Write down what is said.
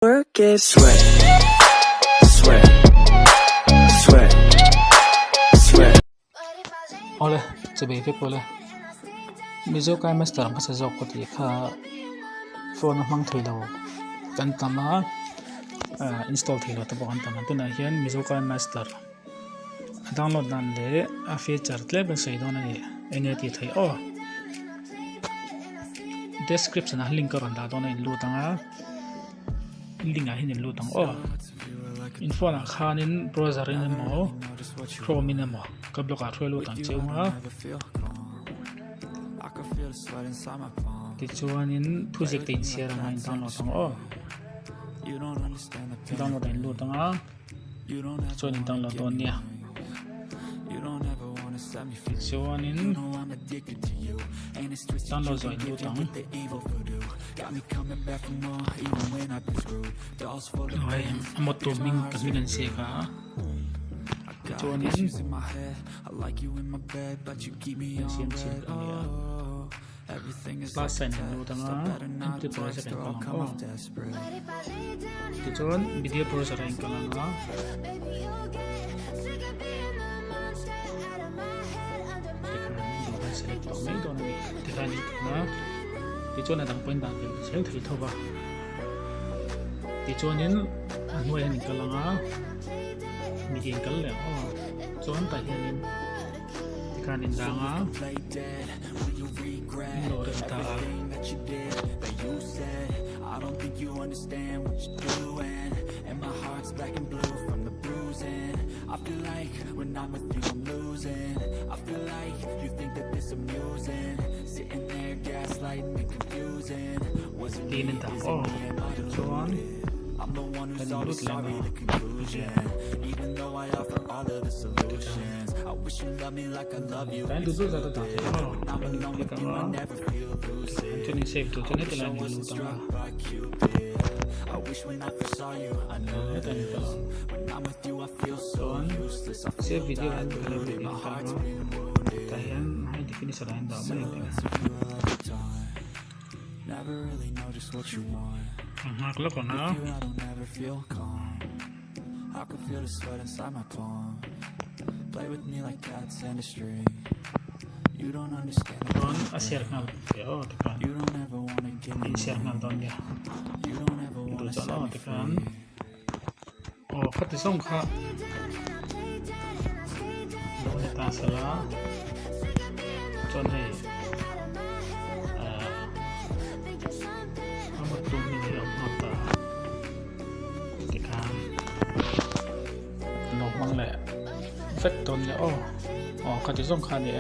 Work is sweat, sweat, sweat, sweat. Ole, sabi ko pala. Mizo Kinemaster ang kasasok ko ka phone hmang thilo kan tama install thilo to kan tama to na hian Mizo Kinemaster download nan le a feature tle ba sei don ani enge ti thai o description a link karon da don in lu tanga link a hin lu tang o info na khanin browser in mo chrome in mo ka block a thelo tang cheunga Tichuanin project in share na download ang download ang load ang so in download on niya Tichuanin download so in load ang okay amot to ming kaminan siya ka Tichuanin siya Last sign dulu tengah empty browser yang kalang Tichuan video browser yang kalang select domain doon ni tekan na Tichuan na dang point dahil sel thito ba Tichuanin ano yan kalang media kalang Tichuan tahianin tekanin danga I don't think you understand what you're doing, and my heart's black and blue from the bruising. I feel like when I'm with you I'm losing. I feel like you think that this amusing, sitting there gaslighting and confusing. Wasn't me, is it me, am I deluded? I'm the one who's always sorry, the conclusion. Even though I offer all of the solutions, I wish you loved me like I love you. When I'm alone with you, I never feel lucid. I was struck by Cupid. I wish when I first saw you, I knew this. When I'm with you, I feel so useless. I feel diluted, my heart's been wounded. Never really know just what you want. With you, I don't ever feel calm. I can feel the sweat inside my palm. Play with me like cats and a string. You don't understand. You don't ever want to give me. You don't ever want to set me free. Oh, kat isang ka. Ito sila. John hey. Mang lệ phết tôn nhỡ kat isang ka ni